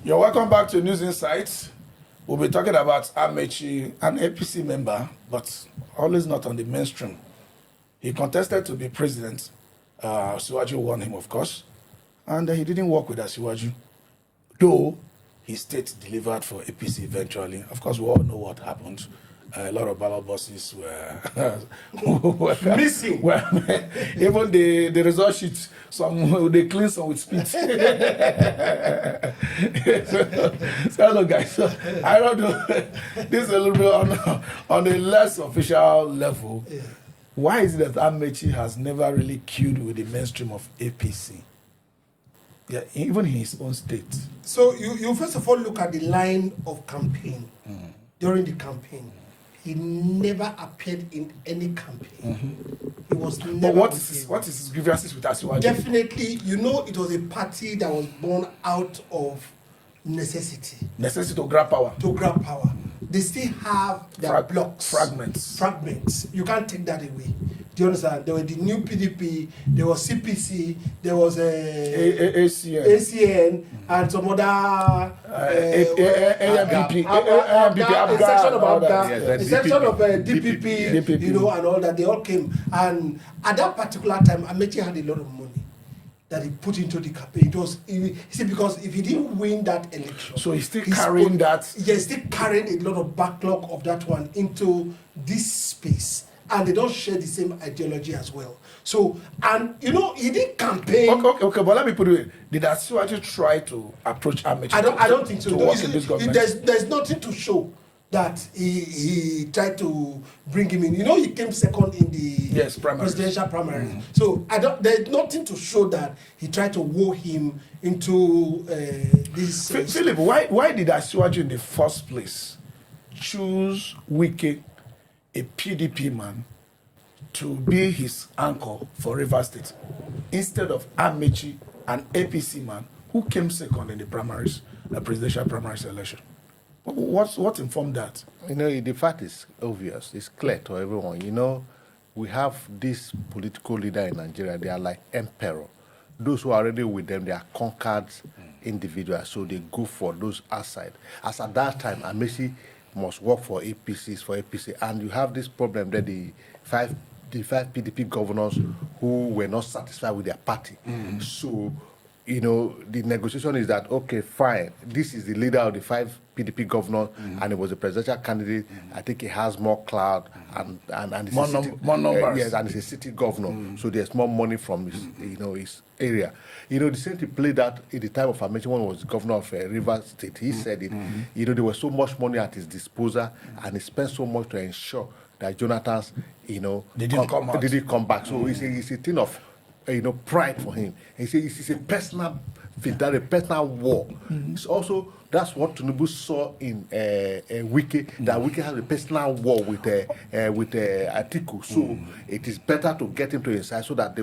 You're welcome back to News Insights. We'll be talking about Amechi, an APC member, but always not on the mainstream. He contested to be president. Asiwaju won him, of course, and he didn't work with Asiwaju, though his state delivered for APC eventually. Of course, we all know what happened. A lot of ballot boxes were missing. Even the result sheet, some they clean some with spit. So hello guys. So, I don't know. This is a little bit on a less official level. Yeah. Why is it that Amechi has never really queued with the mainstream of APC? Yeah, even in his own state. So you first of all look at the line of campaign. During the campaign. He never appeared in any campaign. He was never. But what is his grievances with Asiwaju? Definitely, it was a party that was born out of necessity. Necessity to grab power. To grab power. They still have their blocks. Fragments. You can't take that away. Do you understand? There was the new PDP, there was CPC, there was ACN, and some other AMPP, a section of DPP, and all that. They all came, and at that particular time, Amechi had a lot of money that he put into the campaign. It was, because if he didn't win that election, so he's still carrying that. Yeah, he's still carrying a lot of backlog of that one into this space. And they don't share the same ideology as well. So, and he didn't campaign. Okay, but let me put it. Did Asiwaju try to approach Amechi? I don't think so. To work in this government? There's nothing to show that he tried to bring him in. He came second in the presidential primary. So there's nothing to show that he tried to woo him into this. Philip, why did Asiwaju in the first place choose Wike, a PDP man, to be his anchor for Rivers State instead of Amechi, an APC man who came second in the primaries, the presidential primaries election? What informed that? The fact is obvious. It's clear to everyone. We have this political leader in Nigeria. They are like emperor. Those who are already with them, they are conquered individuals. So they go for those outside. As at that time, Amechi must work for APC, and you have this problem that the five PDP governors who were not satisfied with their party. So, the negotiation is that, okay, fine, this is the leader of the 5 PDP governors, and he was a presidential candidate. I think he has more clout and more numbers. Yes, and he's a city governor, so there's more money from his, his area. The same thing played out in the time of Amechi when he was governor of Rivers State. He said it. There was so much money at his disposal, and he spent so much to ensure that Jonathan's, didn't come back. So it's a thing of, pride for him. It's a personal thing, that a personal war. It's also, that's what Tinubu saw in Wike, that Wike has a personal war with Atiku. So it is better to get him to his side so that they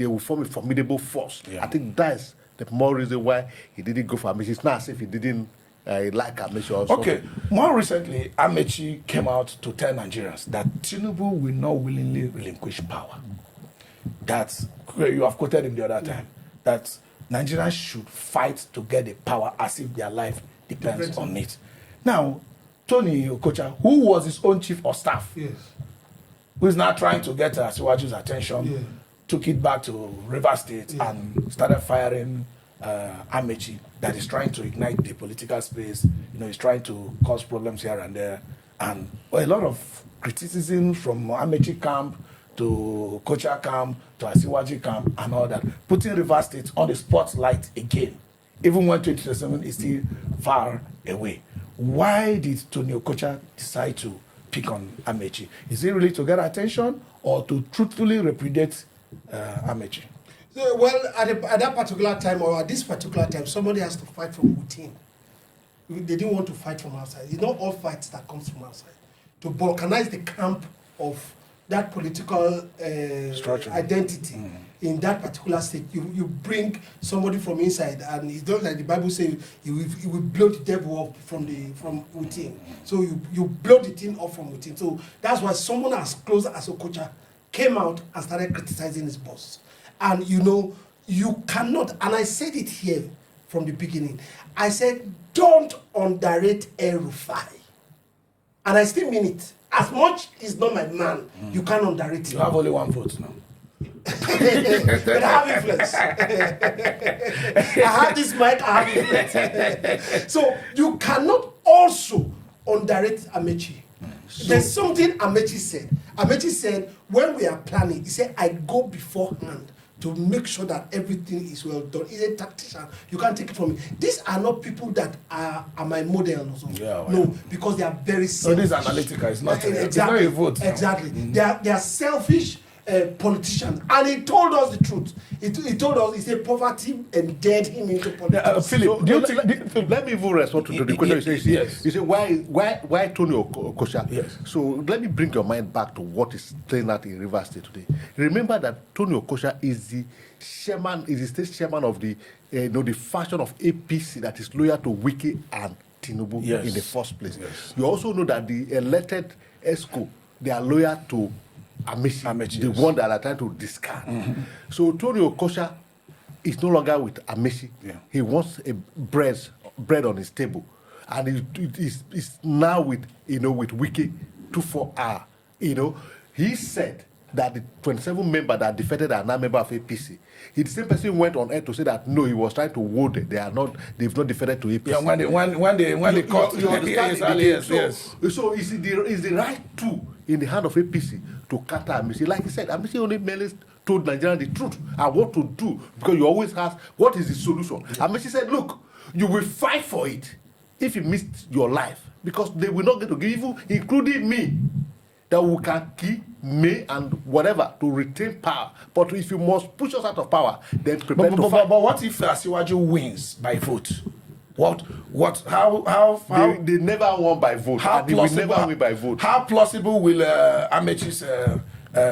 will form a formidable force. Yeah. I think that's the more reason why he didn't go for Amechi. It's not as if he didn't like Amechi also. Okay, more recently, Amechi came out to tell Nigerians that Tinubu will not willingly relinquish power. That you have quoted him the other time. That Nigerians should fight to get the power as if their life depends on it. Now, Tony Okocha, who was his own chief of staff, who is now trying to get Asiwaju's attention, took it back to Rivers State and started firing Amechi, that is trying to ignite the political space. He's trying to cause problems here and there. And a lot of criticism from Amechi camp to Kocha camp, to Asiwaju camp, and all that, putting Rivers State on the spotlight again, even when 2027 is still far away. Why did Tony Okocha decide to pick on Amechi? Is it really to get attention or to truthfully repudiate Amechi? Well, at that particular time, or at this particular time, somebody has to fight from within. They didn't want to fight from outside. It's not all fights that comes from outside. To balkanize the camp of that political identity in that particular state, you bring somebody from inside, and it's not like the Bible says you will blow the devil up from within. So you blow the thing up from within. So that's why someone as close as Okocha came out and started criticizing his boss. And you cannot, and I said it here from the beginning. I said, don't underrate El-Rufai. And I still mean it. As much he's not my man, you can't underrate him. You have only one vote now. But I have influence. I have this mic, I have influence. So you cannot also underrate Amechi. There's something Amechi said. Amechi said, when we are planning, he said, I go beforehand to make sure that everything is well done. He's a tactician. You can't take it from me. These are not people that are my model or something. Yeah, well, no, because they are very selfish. So this analytical is not Exactly. it's not a vote. Exactly. They are selfish politicians. And he told us the truth. He told us, he said poverty endeared him into politics. Philip, do you think... Let me even respond to the question. Yes. You say why Tony Okosha? Yes. So let me bring your mind back to what is playing out in Rivers State today. Remember that Tony Okosha is the chairman, is the state chairman of the the faction of APC that is loyal to Wike and Tinubu Yes. in the first place. Yes. You also know that the elected ESCO, they are loyal to Amechi, the yes. one that are trying to discard. So Tony Okosha is no longer with Amechi. Yeah. He wants a bread on his table, and he's now with with Wike 24R. He said that the 27 members that defected are now member of APC. The same person went on air to say that no, he was trying to ward it. They've not defected to APC. Yeah, when they caught... You understand? Yes. So is the right tool in the hand of APC to counter Amechi. Like he said, Amechi only merely told Nigerians the truth and what to do, because you always ask, what is the solution? Amechi said, look, you will fight for it if you missed your life, because they will not get to give you, including me, that we can kill me and whatever to retain power. But if you must push us out of power, then prepare to fight. But what if Asiwaju wins by vote? How They never won by vote. And they will never win by vote. How plausible will Amechi's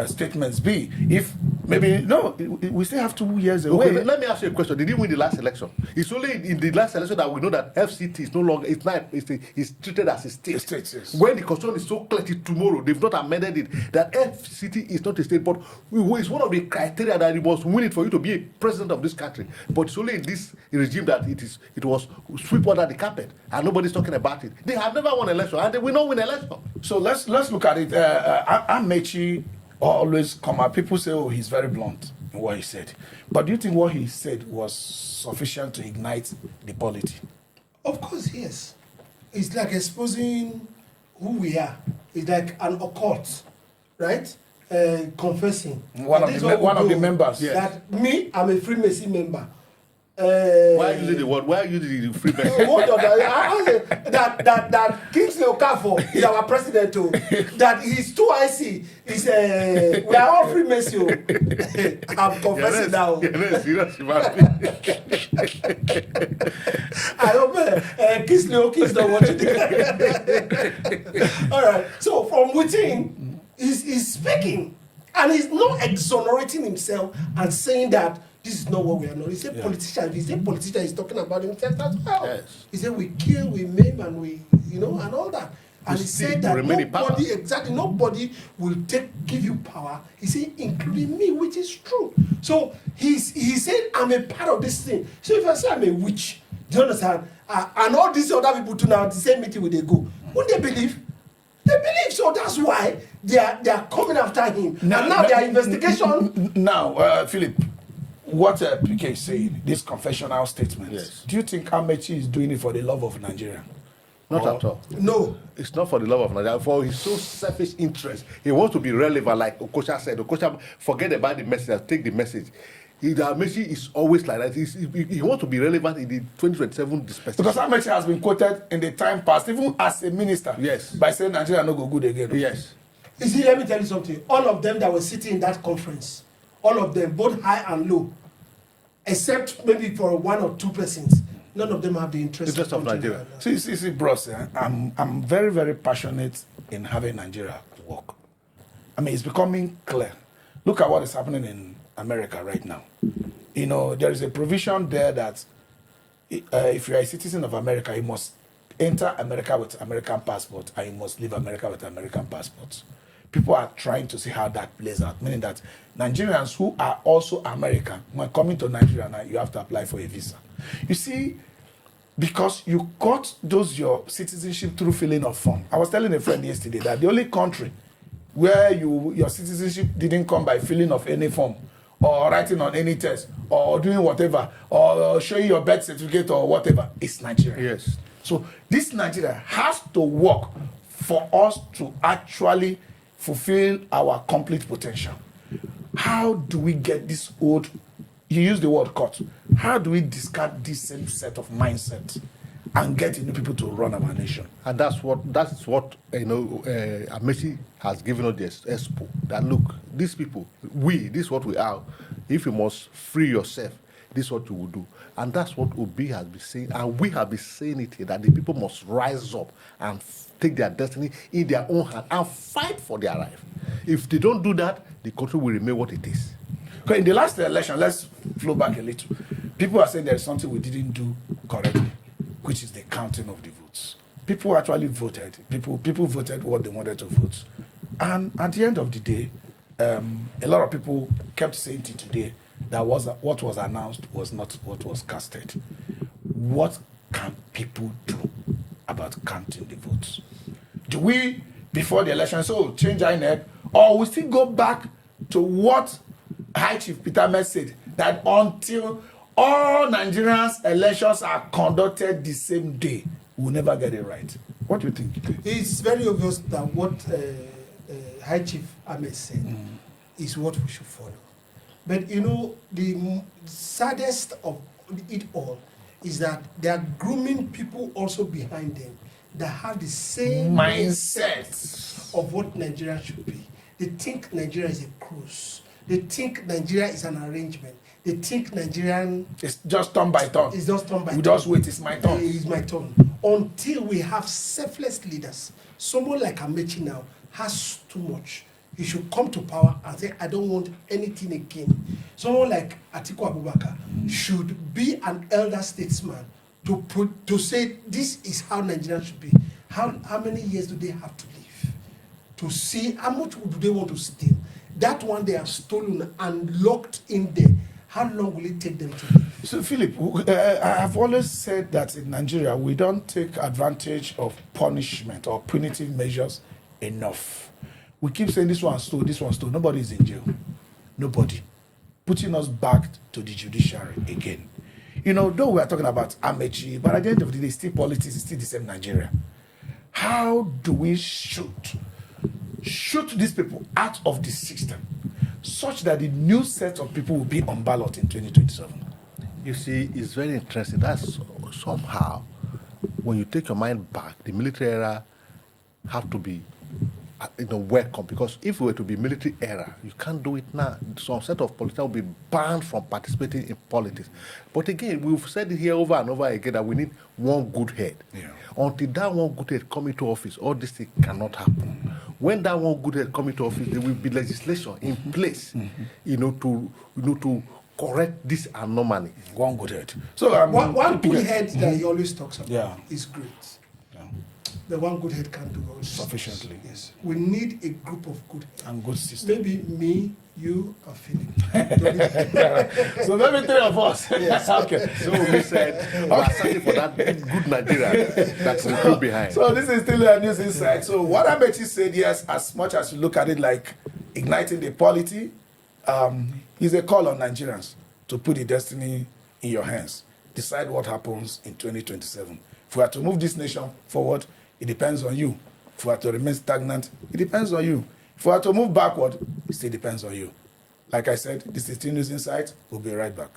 statements be? If maybe we still have 2 years away. Okay, let me ask you a question. Did he win the last election? It's only in the last election that we know that FCT is no longer, it's treated as a state. Yes. When the constitution is so clear tomorrow, they've not amended it, that FCT is not a state, but it's one of the criteria that you must win it for you to be a president of this country. But it's only in this regime that it was swept under the carpet, and nobody's talking about it. They have never won election, and they will not win election. So let's look at it. Amechi always come out. People say, oh, he's very blunt in what he said. But do you think what he said was sufficient to ignite the polity? Of course, yes. It's like exposing who we are. It's like an occult, right? Confessing. One of the members. Yes. That me, I'm a Freemason member. Why using the word? Why using the free message? that Kingsley Okafor is our president too. That he's too icy. He's we are all Freemasons. I'm confessing now. I hope Kingsley Oki is not watching it. All right. So from within, he's speaking, and he's not exonerating himself and saying that this is not what we are not. He's a politician. If he's a politician, he's talking about himself as well. Yes. He said we kill, we maim, and we, and all that. And he said that nobody will give you power. He said, including me, which is true. So he said, I'm a part of this thing. So if I say I'm a witch, do you understand? And all these other people too now, the same meeting where they go. Won't they believe? They believe, so that's why they are coming after him. Now their investigation. Now, Philip, what PK is saying, this confessional statement, yes. Do you think Amechi is doing it for the love of Nigeria? Not at all. No. It's not for the love of Nigeria, for his so selfish interest. He wants to be relevant, like Okosha said. Okosha, forget about the message, take the message. Amechi is always like that. He wants to be relevant in the 2027 dispensation. Because Amechi has been quoted in the time past, even as a minister, yes, by saying Nigeria no go good again. Yes. You see, let me tell you something. All of them that were sitting in that conference, all of them, both high and low, except maybe for 1 or 2 persons, none of them have the interest of Nigeria. See, bros, I'm very, very passionate in having Nigeria work. I mean, it's becoming clear. Look at what is happening in America right now. There is a provision there that if you are a citizen of America, you must enter America with American passport, and you must leave America with American passport. People are trying to see how that plays out, meaning that Nigerians who are also American, when coming to Nigeria now, you have to apply for a visa. You see, because you got your citizenship through filling of form. I was telling a friend yesterday that the only country where your citizenship didn't come by filling of any form or writing on any test or doing whatever or showing your birth certificate or whatever is Nigeria. Yes. So this Nigeria has to work for us to actually fulfill our complete potential. How do we get this old, you use the word cut, how do we discard this same set of mindset and get new people to run our nation? And that's what Amechi has given us this expo. That look, these people, this is what we are. If you must free yourself, this is what you will do. And that's what Obi has been saying, and we have been saying it here, that the people must rise up and take their destiny in their own hand and fight for their life. If they don't do that, the country will remain what it is. Okay, in the last election, let's flow back a little. People are saying there's something we didn't do correctly, which is the counting of the votes. People actually voted. People voted what they wanted to vote. And at the end of the day, a lot of people kept saying till today that what was announced was not what was casted. What can people do about counting the votes? Do we, before the election, change INEC, or we still go back to what High Chief Peter Met said, that until all Nigerians' elections are conducted the same day, we'll never get it right? What do you think? It's very obvious that what High Chief Ahmed said is what we should follow. But the saddest of it all is that they are grooming people also behind them that have the same mindset of what Nigeria should be. They think Nigeria is a cruise. They think Nigeria is an arrangement. They think Nigerian... It's just turn by turn. It's just turn by turn. We just wait, it's my turn. It's my turn. Until we have selfless leaders. Someone like Amechi now has too much. He should come to power and say, I don't want anything again. Someone like Atiku Abubakar should be an elder statesman to say this is how Nigeria should be. How many years do they have to live? To see how much do they want to steal? That one they have stolen and locked in there. How long will it take them to live? So, Philip, I have always said that in Nigeria, we don't take advantage of punishment or punitive measures enough. We keep saying this one stole, this one stole. Nobody is in jail. Nobody. Putting us back to the judiciary again. Though we are talking about Amechi, but at the end of the day, still politics, it's still the same Nigeria. How do we shoot these people out of the system such that the new set of people will be on ballot in 2027? You see, it's very interesting. That's somehow, when you take your mind back, the military era have to be welcome, because if we were to be military era, you can't do it now. Some set of politicians will be banned from participating in politics. But again, we've said it here over and over again that we need one good head. Yeah. Until that one good head come into office, all this thing cannot happen. When that one good head come into office, there will be legislation in place, to correct this anomaly. One good head. So one good head that he always talks about is great. The one good head can't do all sufficiently. Yes. We need a group of good heads. And good systems. Maybe me, you, and Philip. So maybe three of us. Yes. Okay. So we said, we are searching for that good Nigeria that will go behind. So this is still a news insight. So what Amechi said, yes, as much as you look at it like igniting the polity, is a call on Nigerians to put the destiny in your hands. Decide what happens in 2027. If we are to move this nation forward, it depends on you. If we are to remain stagnant, it depends on you. If we are to move backward, it still depends on you. Like I said, this is still News Insight. We'll be right back.